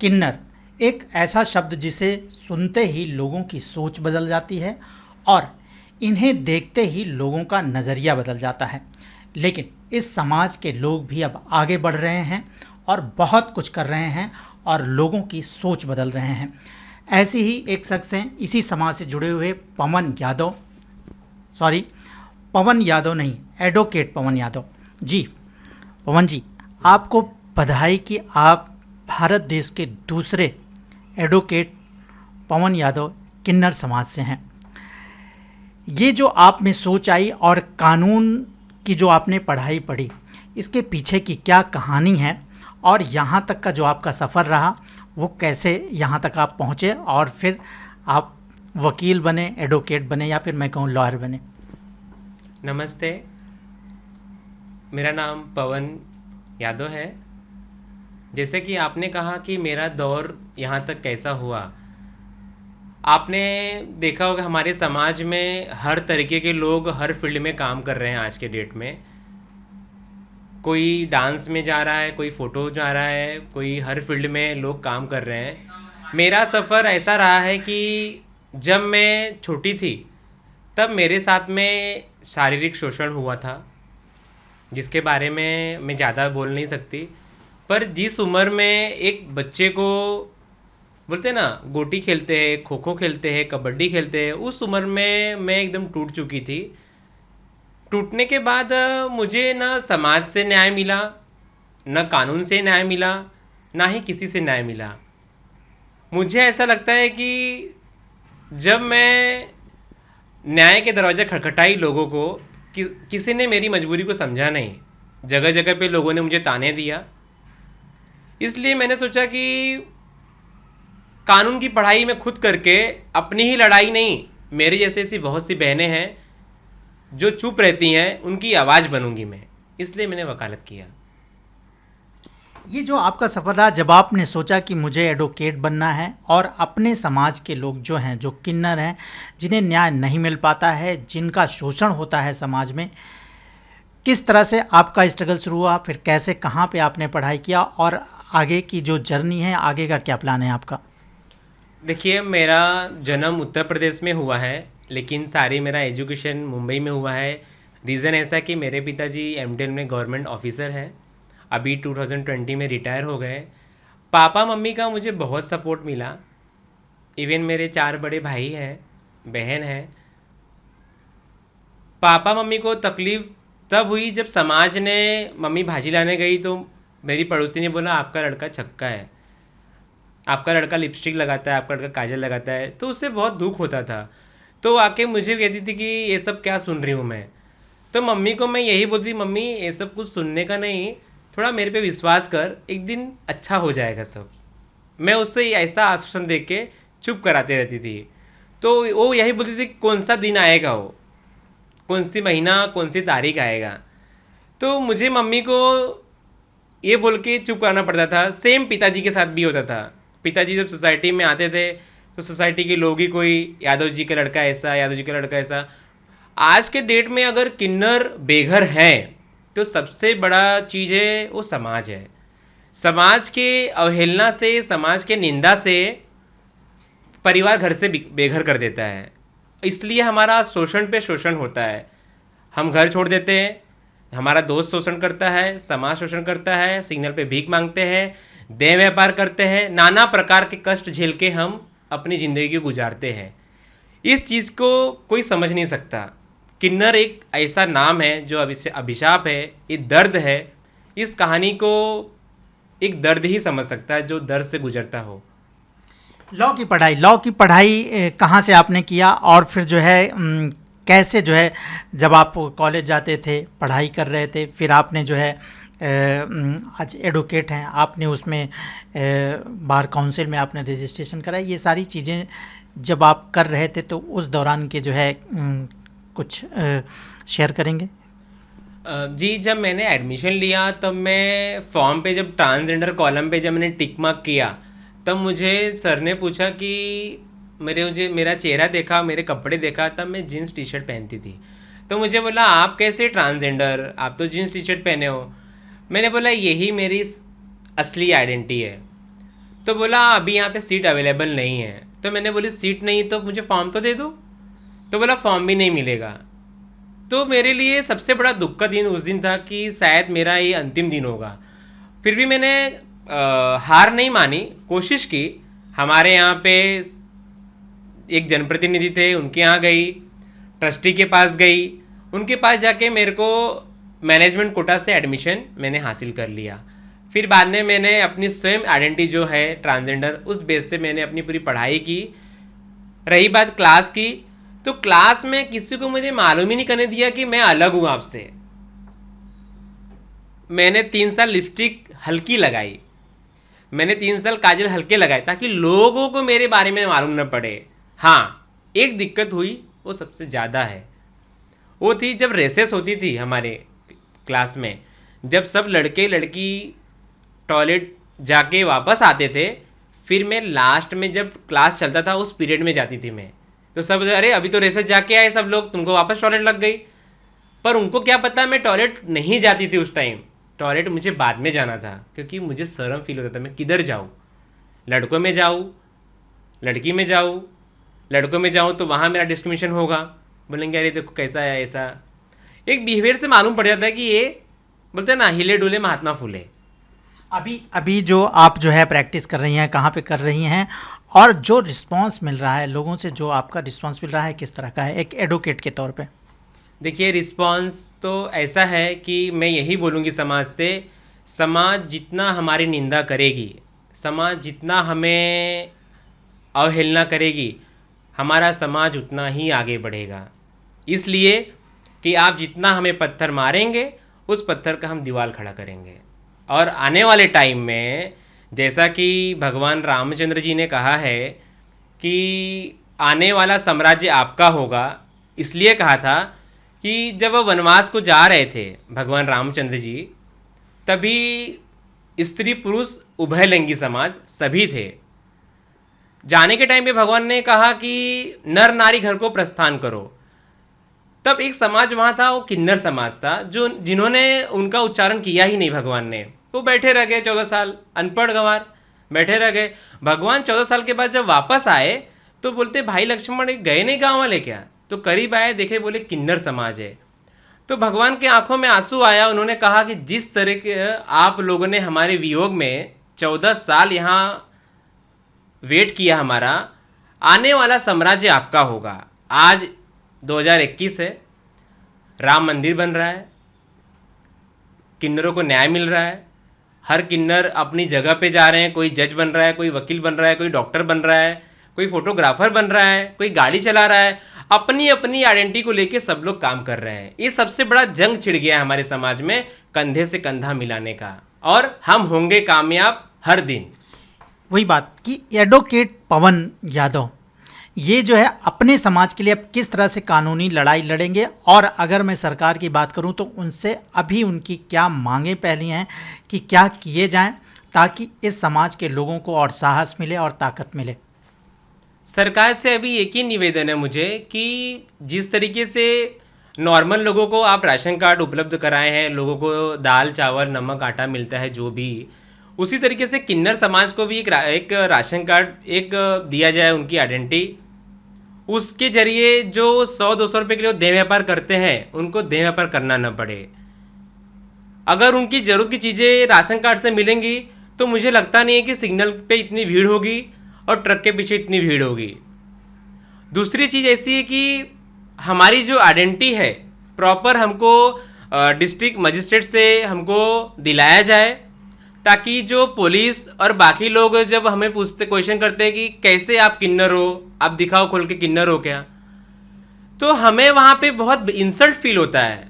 किन्नर एक ऐसा शब्द जिसे सुनते ही लोगों की सोच बदल जाती है और इन्हें देखते ही लोगों का नज़रिया बदल जाता है। लेकिन इस समाज के लोग भी अब आगे बढ़ रहे हैं और बहुत कुछ कर रहे हैं और लोगों की सोच बदल रहे हैं। ऐसी ही एक शख्स हैं इसी समाज से जुड़े हुए पवन यादव, सॉरी पवन यादव नहीं, एडवोकेट पवन यादव जी। पवन जी, आपको बधाई कि आप भारत देश के दूसरे एडवोकेट पवन यादव किन्नर समाज से हैं। ये जो आप में सोच आई और कानून की जो आपने पढ़ाई पढ़ी, इसके पीछे की क्या कहानी है और यहाँ तक का जो आपका सफ़र रहा वो कैसे यहाँ तक आप पहुँचे और फिर आप वकील बने, एडवोकेट बने या फिर मैं कहूँ लॉयर बने? नमस्ते, मेरा नाम पवन यादव है। जैसे कि आपने कहा कि मेरा दौर यहाँ तक कैसा हुआ, आपने देखा होगा हमारे समाज में हर तरीके के लोग हर फील्ड में काम कर रहे हैं आज के डेट में। कोई डांस में जा रहा है, कोई फोटो जा रहा है, कोई हर फील्ड में लोग काम कर रहे हैं। मेरा सफ़र ऐसा रहा है कि जब मैं छोटी थी तब मेरे साथ में शारीरिक शोषण हुआ था, जिसके बारे में मैं ज़्यादा बोल नहीं सकती। पर जिस उम्र में एक बच्चे को बोलते हैं ना, गोटी खेलते हैं, खो खो खेलते हैं, कबड्डी खेलते हैं, उस उम्र में मैं एकदम टूट चुकी थी। टूटने के बाद मुझे ना समाज से न्याय मिला, न कानून से न्याय मिला, ना ही किसी से न्याय मिला। मुझे ऐसा लगता है कि जब मैं न्याय के दरवाजे खटखटाई लोगों को, किसी ने मेरी मजबूरी को समझा नहीं। जगह जगह पे लोगों ने मुझे ताने दिया। इसलिए मैंने सोचा कि कानून की पढ़ाई मैं खुद करके अपनी ही लड़ाई नहीं, मेरे जैसे ऐसी बहुत सी बहनें हैं जो चुप रहती हैं, उनकी आवाज़ बनूंगी मैं। इसलिए मैंने वकालत किया। ये जो आपका सफ़र रहा, जब आपने सोचा कि मुझे एडवोकेट बनना है और अपने समाज के लोग जो हैं, जो किन्नर हैं, जिन्हें न्याय नहीं मिल पाता है, जिनका शोषण होता है समाज में, किस तरह से आपका स्ट्रगल शुरू हुआ, फिर कैसे कहाँ पे आपने पढ़ाई किया और आगे की जो जर्नी है, आगे का क्या प्लान है आपका? देखिए, मेरा जन्म उत्तर प्रदेश में हुआ है, लेकिन सारी मेरा एजुकेशन मुंबई में हुआ है। रीज़न ऐसा कि मेरे पिताजी एमटेल में गवर्नमेंट ऑफिसर हैं, अभी 2020 में रिटायर हो गए। पापा मम्मी का मुझे बहुत सपोर्ट मिला। इवन मेरे 4 बड़े भाई हैं, बहन हैं। पापा मम्मी को तकलीफ़ तब हुई जब समाज ने, मम्मी भाजी लाने गई तो मेरी पड़ोसी ने बोला आपका लड़का छक्का है, आपका लड़का लिपस्टिक लगाता है, आपका लड़का काजल लगाता है। तो उससे बहुत दुख होता था। तो आके मुझे कहती थी कि ये सब क्या सुन रही हूँ मैं। तो मम्मी को मैं यही बोलती, मम्मी ये सब कुछ सुनने का नहीं, थोड़ा मेरे पे विश्वास कर, एक दिन अच्छा हो जाएगा सब। मैं उससे ऐसा आश्वासन दे के चुप कराते रहती थी। तो वो यही बोलती थी कौन सा दिन आएगा, वो कौन सी महीना, कौन सी तारीख आएगा। तो मुझे मम्मी को ये बोल के चुप कराना पड़ता था। सेम पिताजी के साथ भी होता था। पिताजी जब सोसाइटी में आते थे तो सोसाइटी के लोग ही, कोई यादव जी का लड़का ऐसा, यादव जी का लड़का ऐसा। आज के डेट में अगर किन्नर बेघर हैं तो सबसे बड़ा चीज़ है वो समाज है। समाज के अवहेलना से, समाज के निंदा से परिवार घर से बेघर कर देता है। इसलिए हमारा शोषण पे शोषण होता है। हम घर छोड़ देते हैं, हमारा दोस्त शोषण करता है, समाज शोषण करता है, सिग्नल पे भीख मांगते हैं, देह व्यापार करते हैं, नाना प्रकार के कष्ट झेल के हम अपनी ज़िंदगी को गुजारते हैं। इस चीज़ को कोई समझ नहीं सकता। किन्नर एक ऐसा नाम है जो अभिशाप है, ये दर्द है। इस कहानी को एक दर्द ही समझ सकता है जो दर्द से गुजरता हो। लॉ की पढ़ाई कहाँ से आपने किया और फिर जो है कैसे जो है, जब आप कॉलेज जाते थे, पढ़ाई कर रहे थे, फिर आपने जो है आज एडवोकेट हैं, आपने उसमें बार काउंसिल में आपने रजिस्ट्रेशन कराई, ये सारी चीज़ें जब आप कर रहे थे तो उस दौरान के जो है कुछ शेयर करेंगे? जी, जब मैंने एडमिशन लिया तब मैं फॉर्म पे, जब ट्रांसजेंडर कॉलम पे जब मैंने टिक मार्क किया, तब मुझे सर ने पूछा कि मेरा चेहरा देखा, मेरे कपड़े देखा, तब मैं जीन्स टी शर्ट पहनती थी। तो मुझे बोला आप कैसे ट्रांसजेंडर, आप तो जीन्स टी शर्ट पहने हो। मैंने बोला यही मेरी असली आइडेंटिटी है। तो बोला अभी यहाँ पे सीट अवेलेबल नहीं है। तो मैंने बोली सीट नहीं तो मुझे फॉर्म तो दे दो। तो बोला फॉर्म भी नहीं मिलेगा। तो मेरे लिए सबसे बड़ा दुख का दिन उस दिन था कि शायद मेरा ये अंतिम दिन होगा। फिर भी मैंने हार नहीं मानी, कोशिश की। हमारे यहाँ पे एक जनप्रतिनिधि थे, उनके यहाँ गई, ट्रस्टी के पास गई, उनके पास जाके मेरे को मैनेजमेंट कोटा से एडमिशन मैंने हासिल कर लिया। फिर बाद में मैंने अपनी स्वयं आइडेंटिटी जो है ट्रांसजेंडर, उस बेस से मैंने अपनी पूरी पढ़ाई की। रही बात क्लास की, तो क्लास में किसी को मुझे मालूम ही नहीं करने दिया कि मैं अलग हूं आपसे। मैंने 3 साल लिपस्टिक हल्की लगाई, मैंने 3 साल काजल हल्के लगाए ताकि लोगों को मेरे बारे में मालूम न पड़े। हाँ, एक दिक्कत हुई, वो सबसे ज़्यादा है, वो थी जब रेसेस होती थी हमारे क्लास में, जब सब लड़के लड़की टॉयलेट जाके वापस आते थे, फिर मैं लास्ट में जब क्लास चलता था उस पीरियड में जाती थी मैं। तो सब अरे अभी तो रेसेस जाके आए सब लोग, तुमको वापस टॉयलेट लग गई। पर उनको क्या पता मैं टॉयलेट नहीं जाती थी उस टाइम, टॉयलेट मुझे बाद में जाना था, क्योंकि मुझे शर्म फील होता था मैं किधर जाऊँ, लड़कों में जाऊँ, लड़की में जाऊँ। लड़कों में जाऊँ तो वहाँ मेरा डिस्क्रिमिनेशन होगा, बोलेंगे अरे देखो कैसा है ऐसा। एक बिहेवियर से मालूम पड़ जाता है कि ये बोलते हैं ना, हिले डुले महात्मा फूले। अभी अभी जो आप जो है प्रैक्टिस कर रही हैं, कहाँ पे कर रही हैं, और जो रिस्पांस मिल रहा है लोगों से, जो आपका रिस्पांस मिल रहा है किस तरह का है एक एडवोकेट के तौर पे? देखिए, रिस्पांस तो ऐसा है कि मैं यही बोलूँगी समाज से, समाज जितना हमारी निंदा करेगी, समाज जितना हमें अवहेलना करेगी, हमारा समाज उतना ही आगे बढ़ेगा। इसलिए कि आप जितना हमें पत्थर मारेंगे, उस पत्थर का हम दीवार खड़ा करेंगे। और आने वाले टाइम में, जैसा कि भगवान रामचंद्र जी ने कहा है कि आने वाला साम्राज्य आपका होगा, इसलिए कहा था कि जब वह वनवास को जा रहे थे भगवान रामचंद्र जी, तभी स्त्री पुरुष उभयलिंगी समाज सभी थे। जाने के टाइम पे भगवान ने कहा कि नर नारी घर को प्रस्थान करो। तब एक समाज वहां था, वो किन्नर समाज था, जो जिन्होंने उनका उच्चारण किया ही नहीं भगवान ने। वो बैठे रह गए 14 साल, अनपढ़ गंवार बैठे रह गए। भगवान 14 साल के बाद जब वापस आए तो बोलते भाई लक्ष्मण गए नहीं गांव वाले क्या? तो करीब आए, देखे, बोले किन्नर समाज है। तो भगवान के आंखों में आंसू आया। उन्होंने कहा कि जिस तरह के आप लोगों ने हमारे वियोग में 14 साल यहाँ वेट किया हमारा, आने वाला साम्राज्य आपका होगा। आज 2021 है, राम मंदिर बन रहा है, किन्नरों को न्याय मिल रहा है, हर किन्नर अपनी जगह पे जा रहे हैं। कोई जज बन रहा है, कोई वकील बन रहा है, कोई डॉक्टर बन रहा है, कोई फोटोग्राफर बन रहा है, कोई गाड़ी चला रहा है। अपनी अपनी आइडेंटिटी को लेके सब लोग काम कर रहे हैं। ये सबसे बड़ा जंग छिड़ गया है हमारे समाज में, कंधे से कंधा मिलाने का, और हम होंगे कामयाब हर दिन। वही बात कि एडवोकेट पवन यादव ये जो है अपने समाज के लिए अब किस तरह से कानूनी लड़ाई लड़ेंगे, और अगर मैं सरकार की बात करूं तो उनसे अभी उनकी क्या मांगें पहली हैं कि क्या किए जाएं ताकि इस समाज के लोगों को और साहस मिले और ताकत मिले। सरकार से अभी एक ही निवेदन है मुझे कि जिस तरीके से नॉर्मल लोगों को आप राशन कार्ड उपलब्ध कराए हैं, लोगों को दाल चावल नमक आटा मिलता है जो भी, उसी तरीके से किन्नर समाज को भी एक राशन कार्ड एक दिया जाए, उनकी आइडेंटिटी। उसके जरिए जो 100-200 रुपये के लिए देह व्यापार करते हैं, उनको देह व्यापार करना न पड़े। अगर उनकी जरूरत की चीज़ें राशन कार्ड से मिलेंगी तो मुझे लगता नहीं है कि सिग्नल पे इतनी भीड़ होगी और ट्रक के पीछे इतनी भीड़ होगी। दूसरी चीज़ ऐसी है कि हमारी जो आइडेंटिटी है प्रॉपर हमको डिस्ट्रिक्ट मजिस्ट्रेट से हमको दिलाया जाए, ताकि जो पुलिस और बाकी लोग जब हमें पूछते, क्वेश्चन करते हैं कि कैसे आप किन्नर हो, आप दिखाओ खोल के किन्नर हो क्या, तो हमें वहां पे बहुत इंसल्ट फील होता है।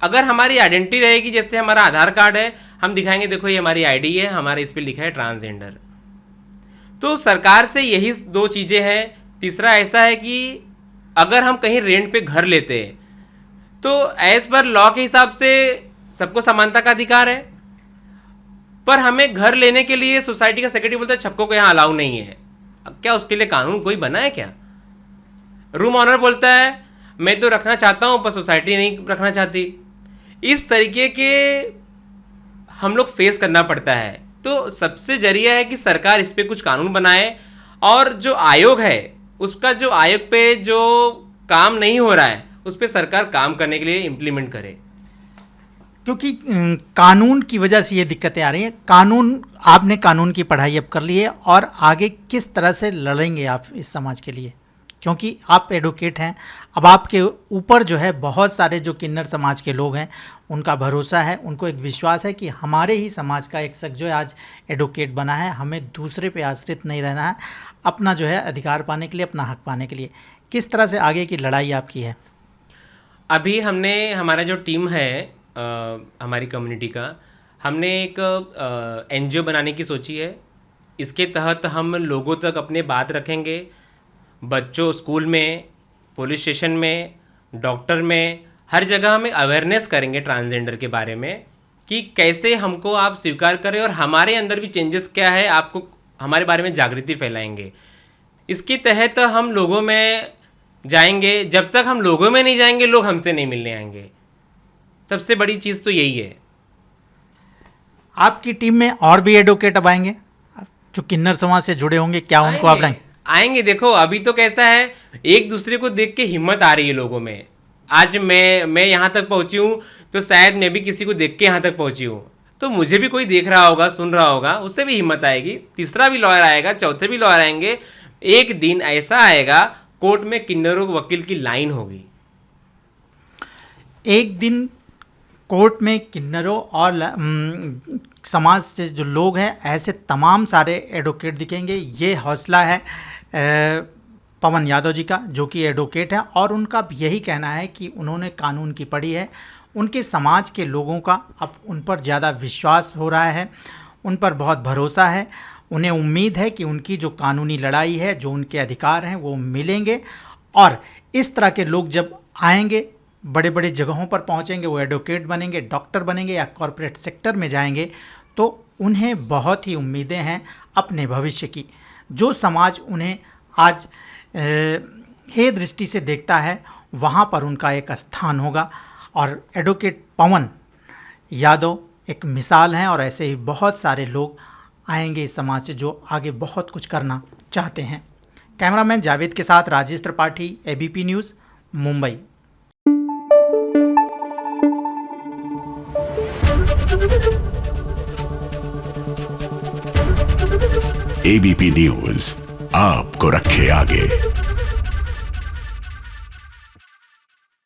अगर हमारी आइडेंटिटी रहेगी, जैसे हमारा आधार कार्ड है, हम दिखाएंगे देखो ये हमारी आईडी है, हमारे इस पे लिखा है ट्रांसजेंडर। तो सरकार से यही 2 चीजें हैं। तीसरा ऐसा है कि अगर हम कहीं रेंट पे घर लेते हैं तो एज पर लॉ के हिसाब से सबको समानता का अधिकार है, पर हमें घर लेने के लिए सोसाइटी का सेक्रेटरी बोलता है छक्कों को यहां अलाउ नहीं है। क्या उसके लिए कानून कोई बना है क्या? रूम ऑनर बोलता है मैं तो रखना चाहता हूं पर सोसाइटी नहीं रखना चाहती। इस तरीके के हम लोग फेस करना पड़ता है। तो सबसे जरिया है कि सरकार इस पे कुछ कानून बनाए, और जो आयोग है उसका, जो आयोग पे जो काम नहीं हो रहा है उस पे सरकार काम करने के लिए इम्प्लीमेंट करे। क्योंकि कानून की वजह से ये दिक्कतें आ रही हैं। कानून, आपने कानून की पढ़ाई अब कर ली है और आगे किस तरह से लड़ेंगे आप इस समाज के लिए, क्योंकि आप एडवोकेट हैं। अब आपके ऊपर जो है बहुत सारे जो किन्नर समाज के लोग हैं उनका भरोसा है, उनको एक विश्वास है कि हमारे ही समाज का एक शख्स जो है आज एडवोकेट बना है, हमें दूसरे पे आश्रित नहीं रहना है, अपना जो है अधिकार पाने के लिए, अपना हक पाने के लिए। किस तरह से आगे की लड़ाई आपकी है? अभी हमने, हमारा जो टीम है हमारी कम्युनिटी का, हमने एक एनजीओ बनाने की सोची है। इसके तहत हम लोगों तक अपने बात रखेंगे, बच्चों, स्कूल में, पुलिस स्टेशन में, डॉक्टर में, हर जगह हम अवेयरनेस करेंगे ट्रांसजेंडर के बारे में कि कैसे हमको आप स्वीकार करें और हमारे अंदर भी चेंजेस क्या है, आपको हमारे बारे में जागृति फैलाएंगे। इसके तहत हम लोगों में जाएंगे। जब तक हम लोगों में नहीं जाएंगे लोग हमसे नहीं मिलने आएंगे। सबसे बड़ी चीज़ तो यही है। आपकी टीम में और भी एडवोकेट अब आएंगे जो किन्नर समाज से जुड़े होंगे, क्या उनको आप लाएंगे? आएंगे। देखो अभी तो कैसा है, एक दूसरे को देख के हिम्मत आ रही है लोगों में। आज मैं यहाँ तक पहुंची हूँ तो शायद मैं भी किसी को देख के यहाँ तक पहुंची हूँ, तो मुझे भी कोई देख रहा होगा, सुन रहा होगा, उससे भी हिम्मत आएगी। तीसरा भी लॉयर आएगा, चौथे भी लॉयर आएंगे। एक दिन ऐसा आएगा कोर्ट में किन्नरों वकील की लाइन होगी। एक दिन कोर्ट में किन्नरों और समाज से जो लोग हैं ऐसे तमाम सारे एडवोकेट दिखेंगे। ये हौसला है पवन यादव जी का, जो कि एडवोकेट हैं, और उनका भी यही कहना है कि उन्होंने कानून की पढ़ी है। उनके समाज के लोगों का अब उन पर ज़्यादा विश्वास हो रहा है, उन पर बहुत भरोसा है। उन्हें उम्मीद है कि उनकी जो कानूनी लड़ाई है, जो उनके अधिकार हैं, वो मिलेंगे। और इस तरह के लोग जब आएंगे, बड़े बड़े जगहों पर पहुंचेंगे, वो एडवोकेट बनेंगे, डॉक्टर बनेंगे या कॉरपोरेट सेक्टर में जाएंगे, तो उन्हें बहुत ही उम्मीदें हैं अपने भविष्य की। जो समाज उन्हें आज हे दृष्टि से देखता है, वहाँ पर उनका एक स्थान होगा। और एडवोकेट पवन यादव एक मिसाल हैं, और ऐसे ही बहुत सारे लोग आएंगे इस समाज से जो आगे बहुत कुछ करना चाहते हैं। कैमरामैन जावेद के साथ Rajesh Tripathi, ABP news, Mumbai. ABP news आपको रखे आगे।